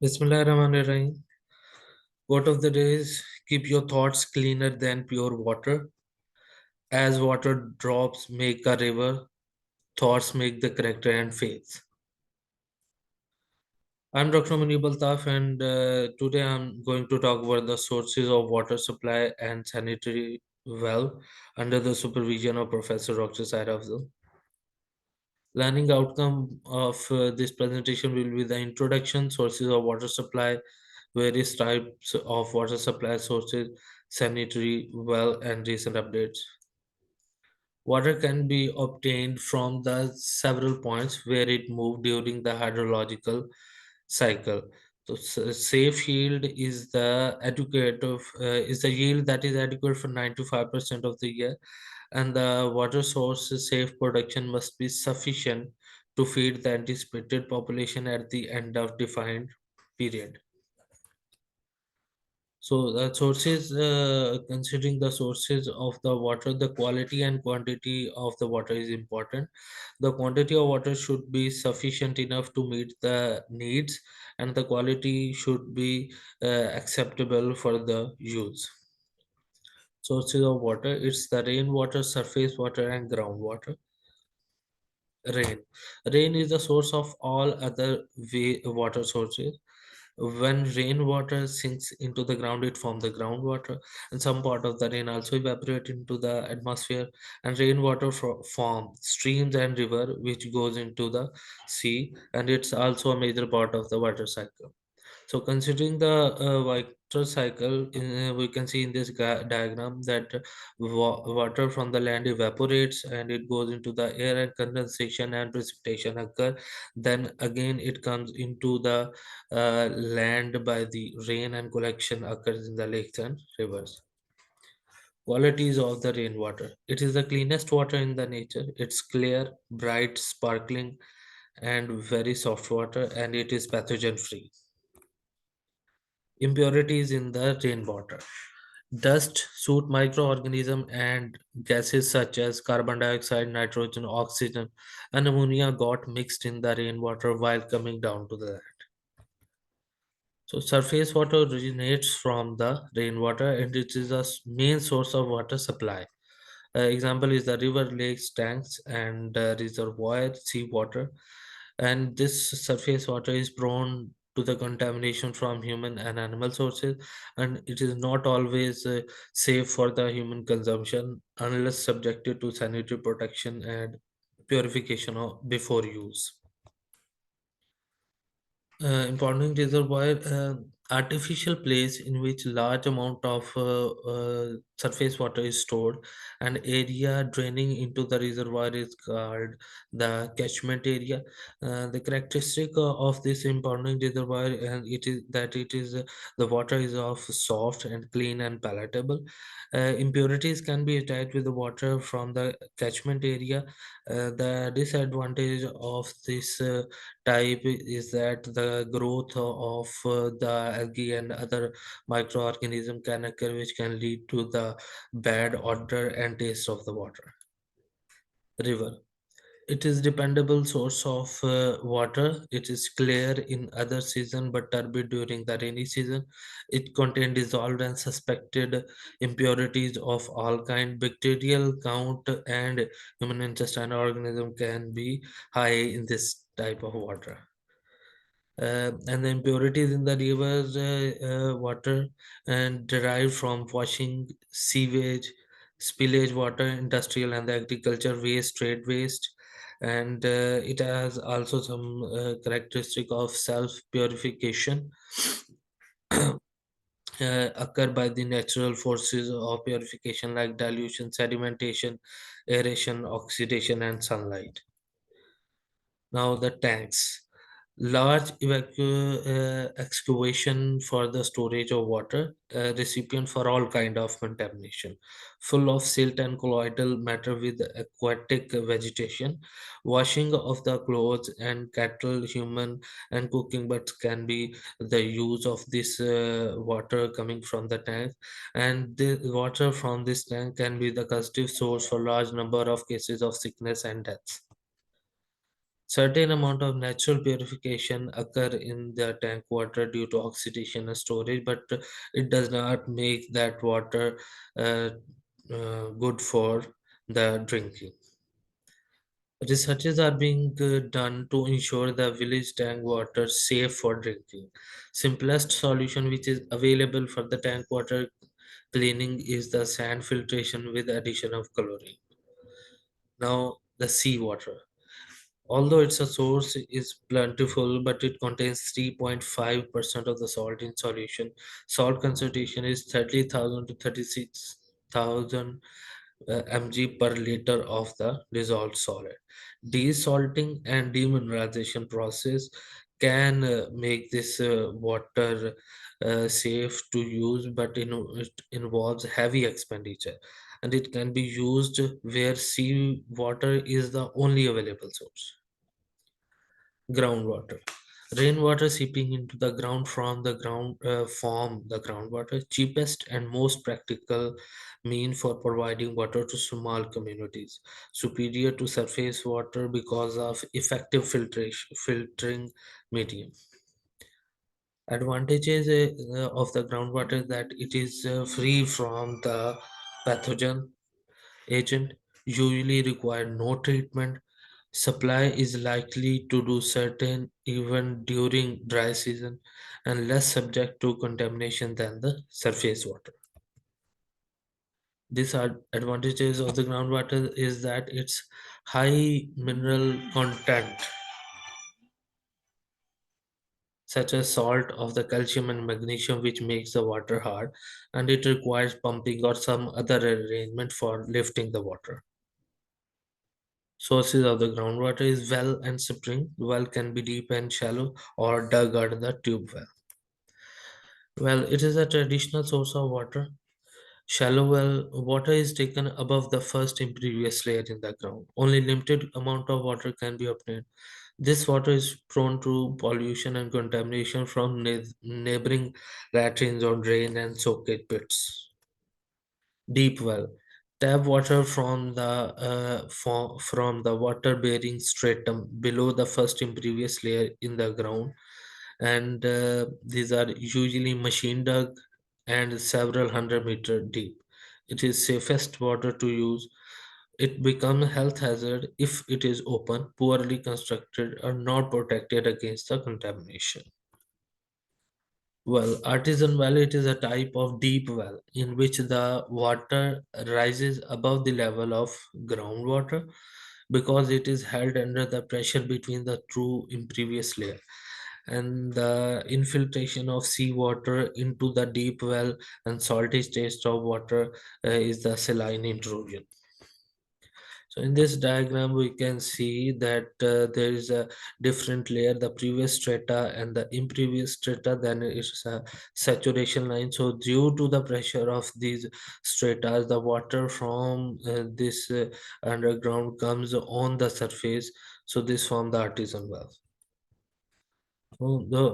Bismillahirrahmanirrahim. Quote of the day is keep your thoughts cleaner than pure water. As water drops make a river, thoughts make the character and faith. I'm Dr. Muneeb Altaf, and today I'm going to talk about the sources of water supply and sanitary well under the supervision of Professor Dr. Saira Afzal. Learning outcome of this presentation will be the introduction, sources of water supply, various types of water supply sources, sanitary well, and recent updates. Water can be obtained from the several points where it moved during the hydrological cycle. So safe yield is the adequate of is the yield that is adequate for 95% of the year, and the water source safe production must be sufficient to feed the anticipated population at the end of defined period. So the sources, considering the sources of the water, the quality and quantity of the water is important. The quantity of water should be sufficient enough to meet the needs, and the quality should be acceptable for the use. Sources of water, it's the rainwater, surface water, and groundwater. Rain. Rain is the source of all other water sources. When rainwater sinks into the ground, it forms the groundwater, and some part of the rain also evaporate into the atmosphere. And rainwater form streams and river, which goes into the sea, and it's also a major part of the water cycle. So, considering the water cycle, we can see in this diagram that water from the land evaporates and it goes into the air, and condensation and precipitation occur. Then again, it comes into the land by the rain, and collection occurs in the lakes and rivers. Qualities of the rainwater: it is the cleanest water in the nature. It's clear, bright, sparkling, and very soft water, and it is pathogen free. Impurities in the rainwater: dust, soot, microorganisms, and gases such as carbon dioxide, nitrogen, oxygen, and ammonia got mixed in the rainwater while coming down to the land. So, surface water originates from the rainwater, and it is a main source of water supply. Example is the river, lakes, tanks, and reservoir seawater. And this surface water is prone to the contamination from human and animal sources, and it is not always safe for the human consumption unless subjected to sanitary protection and purification before use. Important reservoir, artificial place in which large amount of surface water is stored. An area draining into the reservoir is called the catchment area. The characteristic of this impounding reservoir, and it is that it is the water is of soft and clean and palatable. Impurities can be attached with the water from the catchment area. The disadvantage of this type is that the growth of the algae and other microorganism can occur, which can lead to the bad odor and taste of the water. River, it is dependable source of water. It is clear in other season but turbid during the rainy season. It contains dissolved and suspected impurities of all kind. Bacterial count and human intestine organism can be high in this type of water. And the impurities in the rivers water and derived from washing, sewage, spillage water, industrial and the agriculture waste, trade waste. And it has also some characteristic of self purification occur by the natural forces of purification like dilution, sedimentation, aeration, oxidation, and sunlight. Now the tanks. Large excavation for the storage of water, recipient for all kind of contamination, full of silt and colloidal matter with aquatic vegetation. Washing of the clothes and cattle, human, and cooking, but can be the use of this water coming from the tank. And the water from this tank can be the causative source for large number of cases of sickness and deaths. Certain amount of natural purification occur in the tank water due to oxidation and storage, but it does not make that water uh, good for the drinking. Researches are being done to ensure the village tank water safe for drinking. Simplest solution which is available for the tank water cleaning is the sand filtration with addition of chlorine. Now the seawater. Although its a source is plentiful, but it contains 3.5% of the salt in solution. Salt concentration is 30,000 to 36,000 mg per liter of the dissolved solid. Desalting and demineralization process can make this water safe to use, but it involves heavy expenditure, and it can be used where sea water is the only available source. Groundwater. Rainwater seeping into the ground from the ground form the groundwater, cheapest and most practical mean for providing water to small communities. Superior to surface water because of effective filtering medium. Advantages of the groundwater that it is free from the pathogen agent, usually require no treatment. Supply is likely to do certain even during dry season and less subject to contamination than the surface water. These are advantages of the groundwater is that its high mineral content, such as salt of the calcium and magnesium, which makes the water hard, and it requires pumping or some other arrangement for lifting the water. Sources of the groundwater is well and spring. Well can be deep and shallow or dug under the tube well. Well, it is a traditional source of water. Shallow well water is taken above the first impervious layer in the ground. Only limited amount of water can be obtained. This water is prone to pollution and contamination from neighboring latrines or drain and soakage pits. Deep well. Tap water from the from the water bearing stratum below the first impervious layer in the ground, and these are usually machine dug and several hundred meter deep. It is safest water to use. It becomes health hazard if it is open, poorly constructed, or not protected against the contamination. Well, artisan well, it is a type of deep well in which the water rises above the level of groundwater because it is held under the pressure between the two impervious layer. And the infiltration of seawater into the deep well and salty taste of water is the saline intrusion. So in this diagram, we can see that there is a different layer, the previous strata and the imprevious strata, then it's a saturation line. So due to the pressure of these strata, the water from this underground comes on the surface. So this form the artesian well.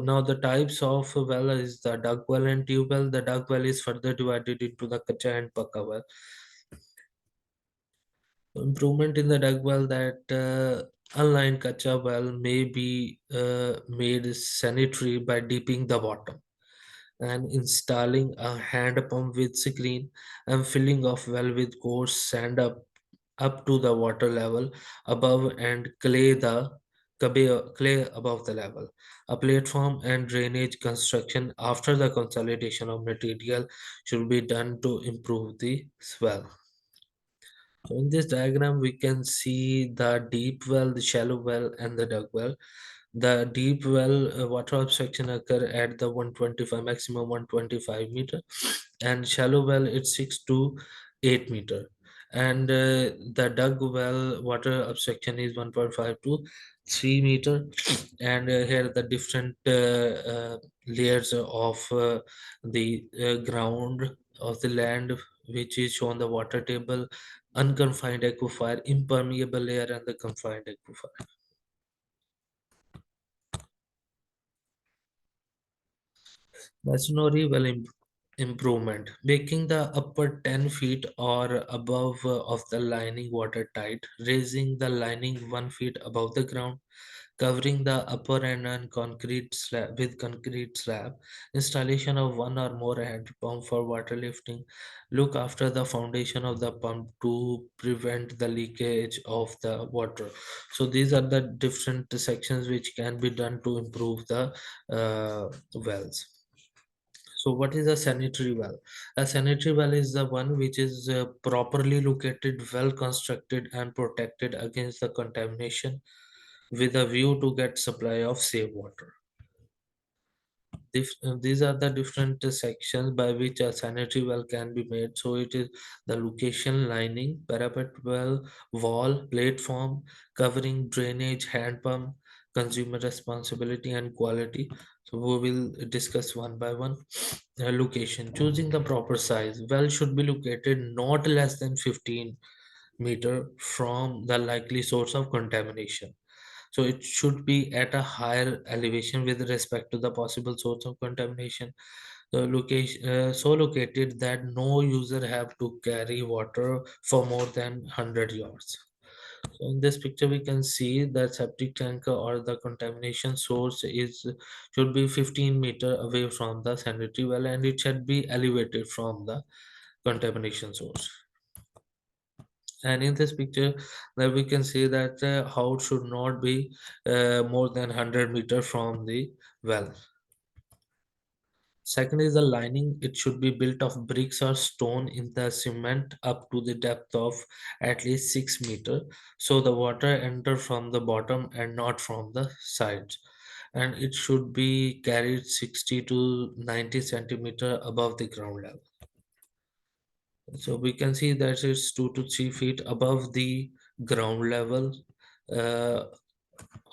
Now the types of well is the duck well and tube well. The duck well is further divided into the kacha and pakka well. Improvement in the duck well that unlined kacha well may be made sanitary by dipping the bottom and installing a hand pump with screen and filling of well with coarse sand up to the water level above and clay above the level. A platform and drainage construction after the consolidation of material should be done to improve the swell. So in this diagram, we can see the deep well, the shallow well, and the dug well. The deep well water obstruction occur at the 125 maximum 125 meter, and shallow well it's 6 to 8 meter, and the dug well water obstruction is 1.5 to 3 meter, and here the different layers of the ground of the land which is shown the water table, unconfined aquifer, impermeable layer, and the confined aquifer. Masonry well. improvement, making the upper 10 feet or above of the lining watertight, raising the lining 1 feet above the ground, covering the upper end on concrete slab with concrete slab, installation of one or more hand pump for water lifting, look after the foundation of the pump to prevent the leakage of the water. So these are the different sections which can be done to improve the wells. So, what is a sanitary well? A sanitary well is the one which is properly located, well constructed, and protected against the contamination with a view to get supply of safe water. These are the different sections by which a sanitary well can be made. So it is the location, lining, parapet well, wall, platform, covering, drainage, hand pump, consumer responsibility, and quality. So we will discuss one by one. Location, choosing the proper size. Well should be located not less than 15 meter from the likely source of contamination. So it should be at a higher elevation with respect to the possible source of contamination. The location so located that no user have to carry water for more than 100 yards. So in this picture we can see that septic tank or the contamination source is should be 15 meter away from the sanitary well, and it should be elevated from the contamination source. And in this picture that we can see that the house should not be more than 100 meter from the well. Second is the lining. It should be built of bricks or stone in the cement up to the depth of at least 6 meter, so the water enter from the bottom and not from the sides. And it should be carried 60 to 90 centimeter above the ground level. So we can see that it's 2 to 3 feet above the ground level uh,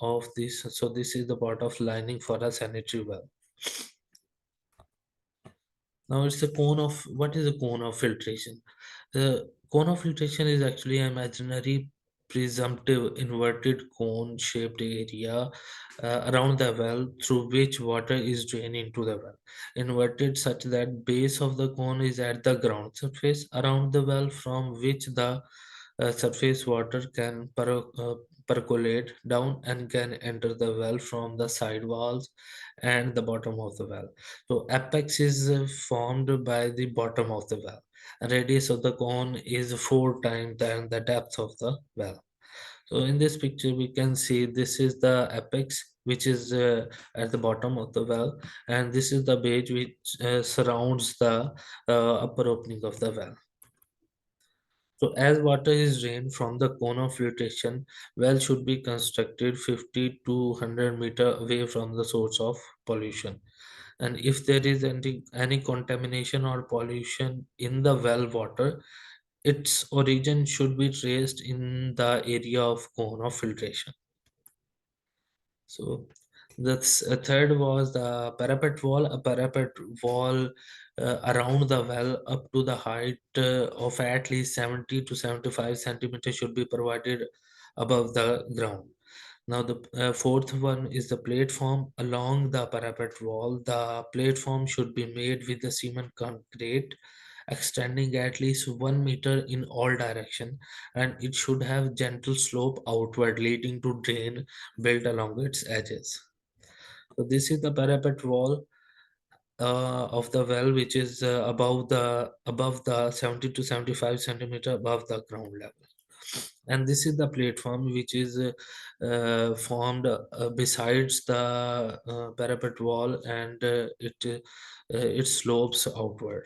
of this. So this is the part of lining for a sanitary well. Now it's the cone of what is the cone of filtration? The cone of filtration is actually an imaginary presumptive inverted cone shaped area around the well through which water is drained into the well. Inverted such that base of the cone is at the ground surface around the well from which the surface water can percolate down and can enter the well from the side walls and the bottom of the well. So apex is formed by the bottom of the well. Radius of the cone is 4 times than the depth of the well. So in this picture, we can see this is the apex, which is at the bottom of the well, and this is the base which surrounds the upper opening of the well. So as water is drained from the cone of filtration, well should be constructed 50 to 100 meter away from the source of pollution. And if there is any contamination or pollution in the well water, its origin should be traced in the area of cone of filtration. So that's a third was the parapet wall. A parapet wall around the well up to the height of at least 70 to 75 centimeters should be provided above the ground. Now the fourth one is the platform along the parapet wall. The platform should be made with the cement concrete extending at least 1 meter in all direction, and it should have gentle slope outward leading to drain built along its edges. So this is the parapet wall of the well, which is above the 70 to 75 centimeter above the ground level. And this is the platform which is formed besides the parapet wall, and it slopes outward.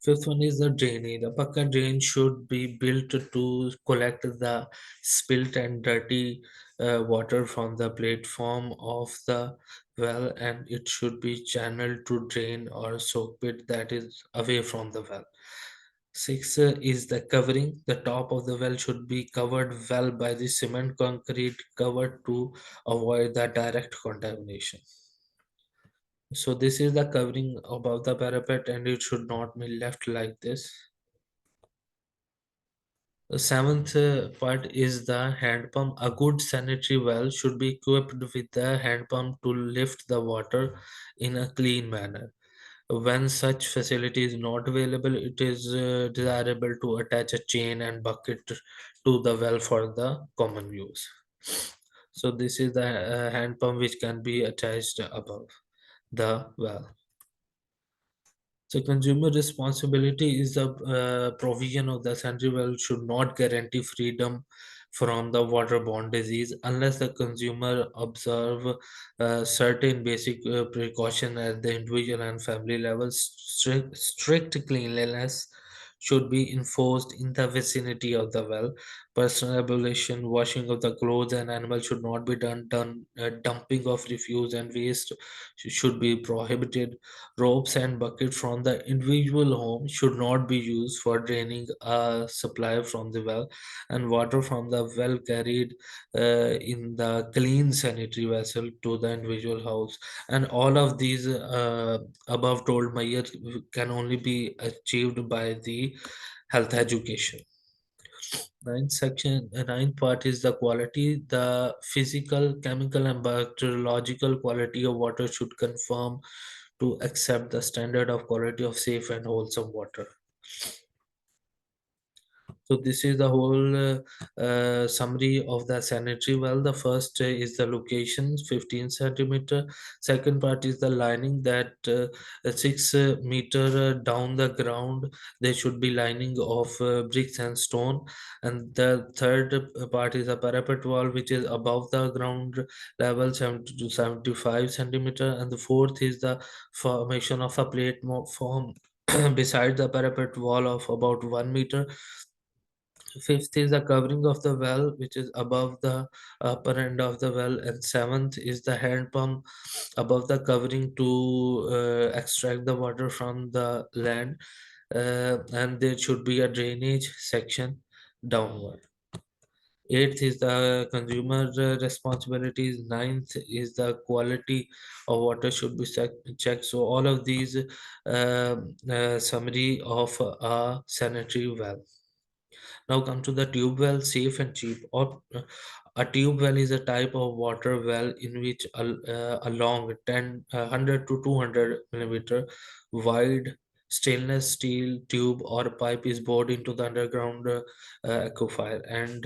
Fifth one is the drainage. A bucket drain should be built to collect the spilt and dirty water from the platform of the well, and it should be channeled to drain or soak pit that is away from the well. Six is the covering. The top of the well should be covered well by the cement concrete covered to avoid the direct contamination. So this is the covering above the parapet, and it should not be left like this. The seventh part is the hand pump. A good sanitary well should be equipped with a hand pump to lift the water in a clean manner. When such facility is not available, it is desirable to attach a chain and bucket to the well for the common use. So this is the hand pump which can be attached above the well. So consumer responsibility is the provision of the sanitary well should not guarantee freedom from the waterborne disease unless the consumer observe certain basic precaution at the individual and family levels. Strict cleanliness should be enforced in the vicinity of the well. Personal ablution, washing of the clothes and animals should not be done. Dumping of refuse and waste should be prohibited. Ropes and buckets from the individual home should not be used for draining a supply from the well, and water from the well carried in the clean sanitary vessel to the individual house. And all of these above told measures can only be achieved by the health education. Ninth part is the quality. The physical, chemical, and bacteriological quality of water should conform to accept the standard of quality of safe and wholesome water. So this is the whole summary of the sanitary well. The first is the location, 15 centimeter. Second part is the lining that 6 meter down the ground. There should be lining of bricks and stone. And the third part is a parapet wall, which is above the ground level, 70 to 75 centimeter. And the fourth is the formation of a plate form beside the parapet wall of about 1 meter. Fifth is the covering of the well, which is above the upper end of the well, and seventh is the hand pump above the covering to extract the water from the land, and there should be a drainage section downward. Eighth is the consumer responsibilities. Ninth is the quality of water should be checked. So all of these summary of a sanitary well. Now come to the tube well, safe and cheap. Or a tube well is a type of water well in which a long 100 to 200 millimeter wide stainless steel tube or pipe is bored into the underground aquifer, and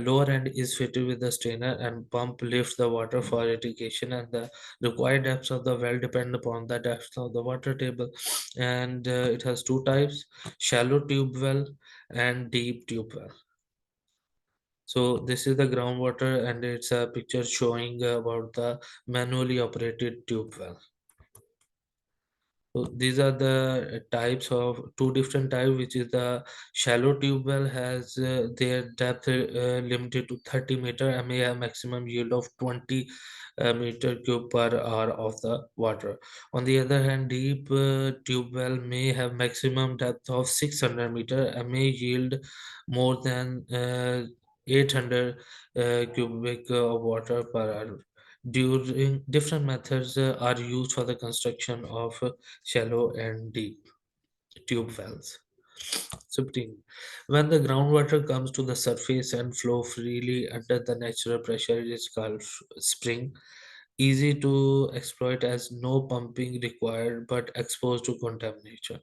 lower end is fitted with a strainer and pump lifts the water for irrigation, and the required depths of the well depend upon the depth of the water table. And it has two types: shallow tube well and deep tube well. So this is the groundwater, and it's a picture showing about the manually operated tube well. So these are the types of two different types, which is the shallow tube well has their depth limited to 30 meter and may have maximum yield of 20 meter cube per hour of the water. On the other hand, deep tube well may have maximum depth of 600 meter and may yield more than 800 cubic of water per hour. During different methods are used for the construction of shallow and deep tube wells. 15. When the groundwater comes to the surface and flow freely under the natural pressure, it is called spring. Easy to exploit as no pumping required but exposed to contamination.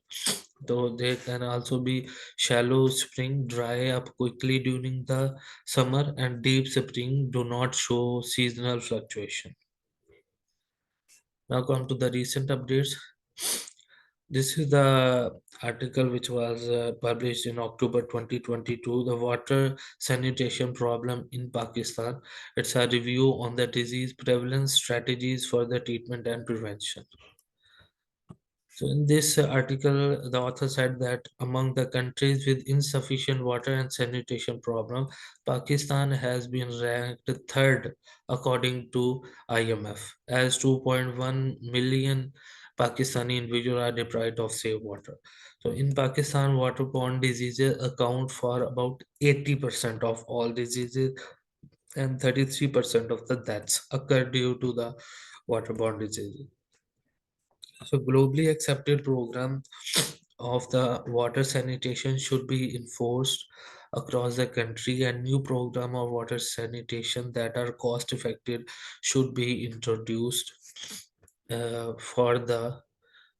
Though there can also be shallow spring dry up quickly during the summer, and deep spring do not show seasonal fluctuation. Now come to the recent updates. This is the article which was published in October 2022, the water sanitation problem in Pakistan. It's a review on the disease prevalence, strategies for the treatment and prevention. So, in this article, the author said that among the countries with insufficient water and sanitation problem, Pakistan has been ranked third according to IMF, as 2.1 million Pakistani individuals are deprived of safe water. So, in Pakistan, waterborne diseases account for about 80% of all diseases, and 33% of the deaths occur due to the waterborne diseases. So globally accepted program of the water sanitation should be enforced across the country, and new program of water sanitation that are cost effective should be introduced for the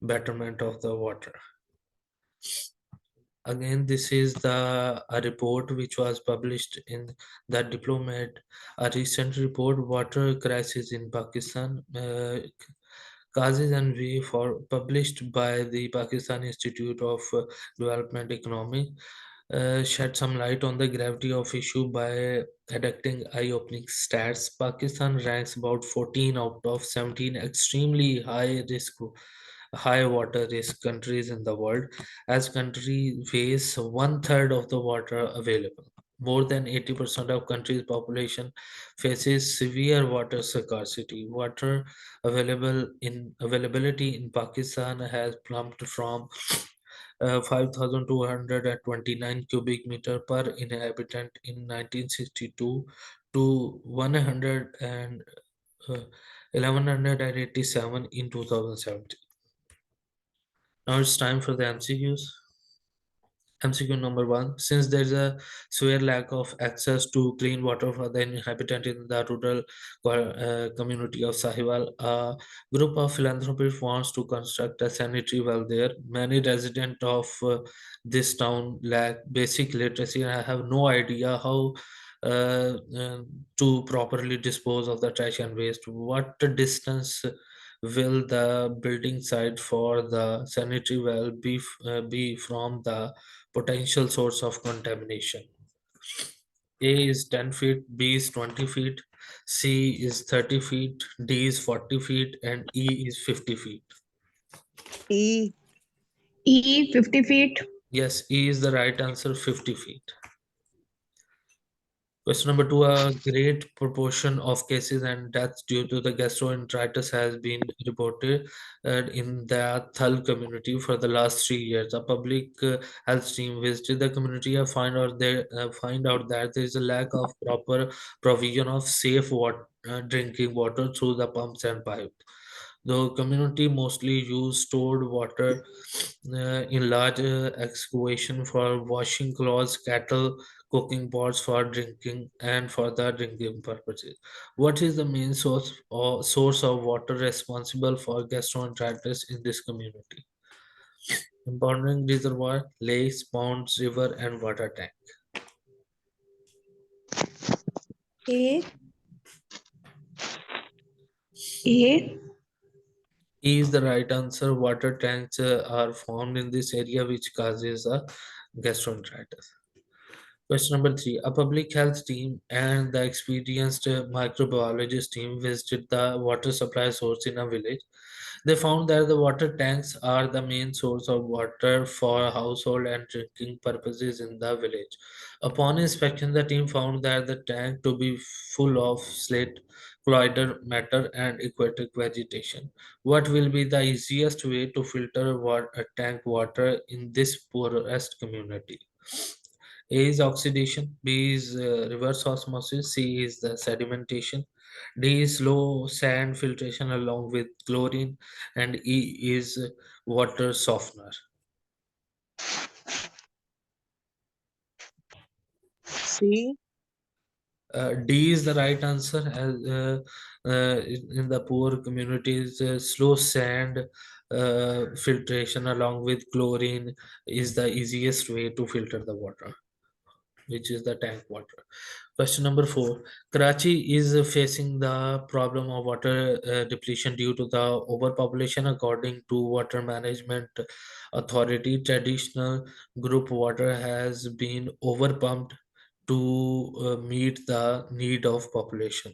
betterment of the water. Again, this is the a report which was published in the Diplomat, a recent report, water crisis in Pakistan, causes and way for published by the Pakistan Institute of Development Economic, shed some light on the gravity of issue by adducting eye-opening stats. Pakistan ranks about 14 out of 17 extremely high water risk countries in the world, as country waste one third of the water available. More than 80% of country's population faces severe water scarcity. Water availability in Pakistan has plumped from 5,229 cubic meter per inhabitant in 1962 to 100 and 1187 in 2017. Now it's time for the MCQs. MCQ number one: since there is a severe lack of access to clean water for the inhabitant in the rural community of Sahiwal, a group of philanthropists wants to construct a sanitary well there. Many residents of this town lack basic literacy and have no idea how to properly dispose of the trash and waste. What distance will the building site for the sanitary well be from the potential source of contamination? A is 10 feet, B is 20 feet, C is 30 feet, D is 40 feet, and E is 50 feet. E. E 50 feet. Yes, E is the right answer, 50 feet. Question number two: a great proportion of cases and deaths due to the gastroenteritis has been reported in the Thal community for the last 3 years. A public health team visited the community and find out that there is a lack of proper provision of safe drinking water through the pumps and pipes. The community mostly use stored water in large excavation for washing clothes, cattle, cooking pots for drinking, and for the drinking purposes. What is the main source of water responsible for gastroenteritis in this community? Impounding reservoir, lakes, ponds, river, and water tank. A. A. E is the right answer. Water tanks are formed in this area, which causes a gastroenteritis. Question number three: a public health team and the experienced microbiologist team visited the water supply source in a village. They found that the water tanks are the main source of water for household and drinking purposes in the village. Upon inspection, the team found that the tank to be full of slate, colloidal matter, and aquatic vegetation. What will be the easiest way to filter tank water in this poorest community? A is oxidation, B is reverse osmosis, C is the sedimentation, D is low sand filtration along with chlorine, and E is water softener. C. D is the right answer. As in the poor communities, slow sand filtration along with chlorine is the easiest way to filter the water, which is the tank water. Question number four: Karachi is facing the problem of water depletion due to the overpopulation. According to Water Management Authority, traditional group water has been overpumped to meet the need of population.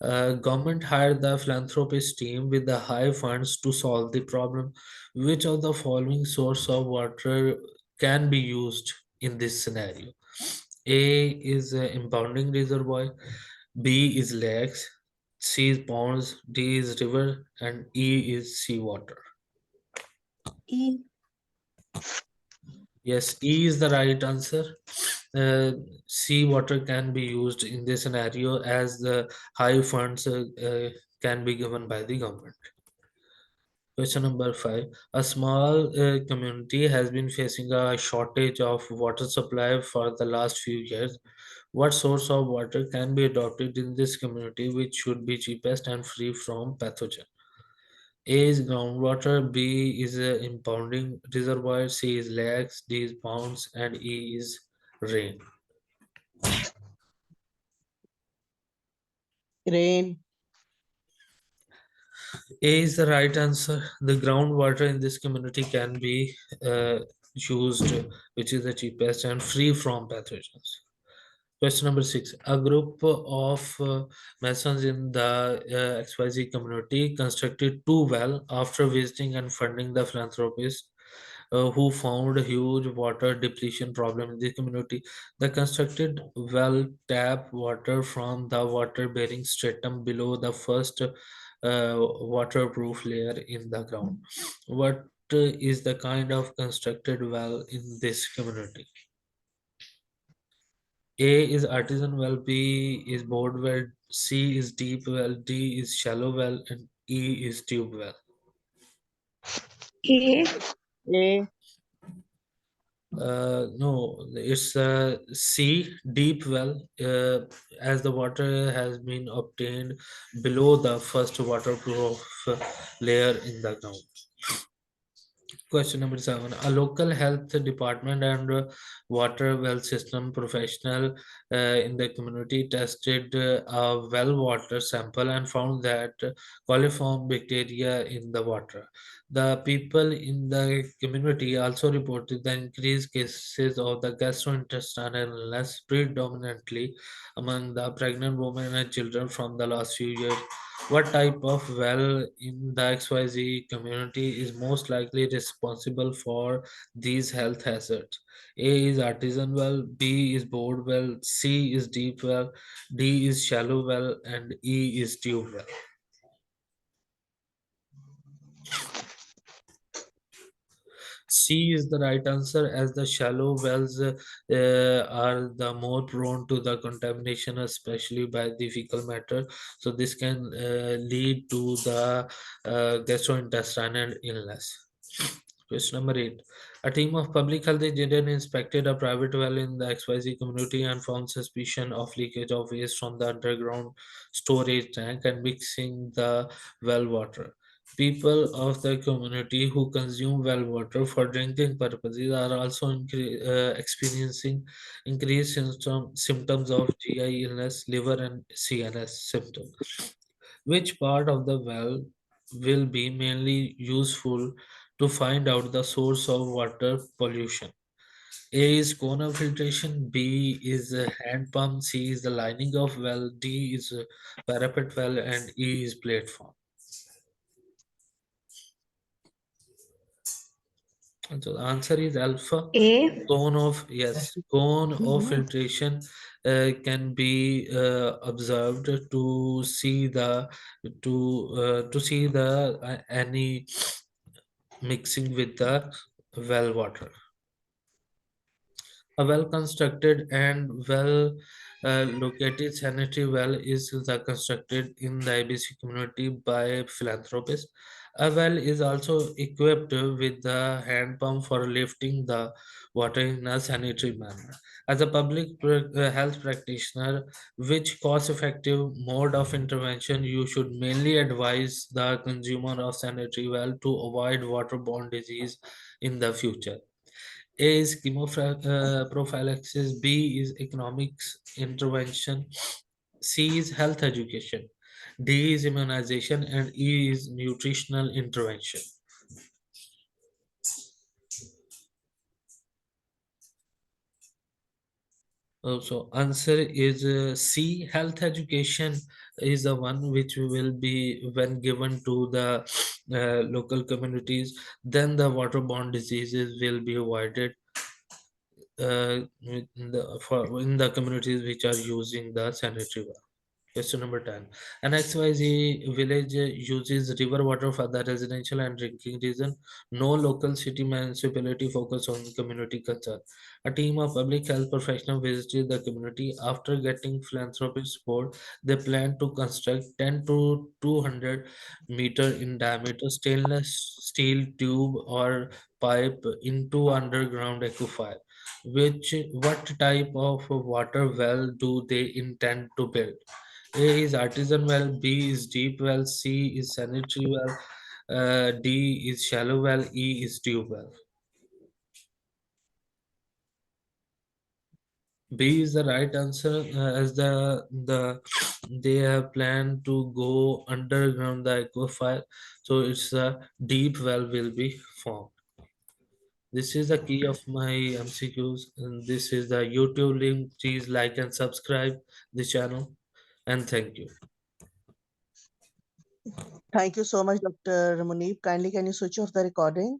Government hired the philanthropist team with the high funds to solve the problem. Which of the following source of water can be used in this scenario? A is impounding reservoir, B is lakes, C is ponds, D is river, and E is seawater. E. Yes, E is the right answer. Seawater can be used in this scenario as the high funds can be given by the government. Question number five. A small community has been facing a shortage of water supply for the last few years. What source of water can be adopted in this community which should be cheapest and free from pathogen? A is groundwater, B is a impounding reservoir, C is lakes, D is ponds, and E is rain. Rain. A is the right answer. The groundwater in this community can be used, which is the cheapest and free from pathogens. Question number 6. A group of Masons in the XYZ community constructed two wells after visiting and funding the philanthropist who found a huge water depletion problem in the community. The constructed well tap water from the water bearing stratum below the first waterproof layer in the ground. What is the kind of constructed well in this community? A is artisan well, B is bored well, C is deep well, D is shallow well, and E is tube well. A. A. No, it's C, deep well, as the water has been obtained below the first waterproof layer in the ground. Question number 7. A local health department and water well system professional in the community tested a well water sample and found that coliform bacteria in the water. The people in the community also reported the increased cases of the gastrointestinal illness, predominantly among the pregnant women and children from the last few years. What type of well in the XYZ community is most likely responsible for these health hazards? A is artisan well, B is bored well, C is deep well, D is shallow well, and E is tube well. C is the right answer, as the shallow wells are the more prone to the contamination, especially by the fecal matter. So this can lead to the gastrointestinal illness. Question number 8. A team of public health engineers inspected a private well in the XYZ community and found suspicion of leakage of waste from the underground storage tank and mixing the well water. People of the community who consume well water for drinking purposes are also experiencing increased symptoms of GI illness, liver, and CNS symptoms. Which part of the well will be mainly useful to find out the source of water pollution? A is corner filtration, B is a hand pump, C is the lining of well, D is a parapet well, and E is platform. And so the answer is alpha. A. Cone of filtration can be observed to see the any mixing with the well water. A well constructed and well located sanitary well is constructed in the ABC community by philanthropists. A well is also equipped with the hand pump for lifting the water in a sanitary manner. As a public health practitioner, which cost effective mode of intervention you should mainly advise the consumer of sanitary well to avoid waterborne disease in the future? A is prophylaxis, B is economics intervention, C is health education, D is immunization, and E is nutritional intervention. So answer is C. Health education is the one which will be when given to the local communities. Then the waterborne diseases will be avoided in the communities which are using the sanitary well. Question number 10. An XYZ village uses river water for the residential and drinking reason. No local city municipality focus on community concern. A team of public health professionals visited the community. After getting philanthropic support, they plan to construct 10 to 200 meter in diameter stainless steel tube or pipe into underground aquifer. What type of water well do they intend to build? A is artisan well, B is deep well, C is sanitary well, D is shallow well, E is tube well. B is the right answer, as they have planned to go underground the aquifer, so it's a deep well will be formed. This is the key of my MCQs, and this is the YouTube link. Please like and subscribe the channel, and thank you. Thank you so much, Dr. Muneeb. Kindly, can you switch off the recording?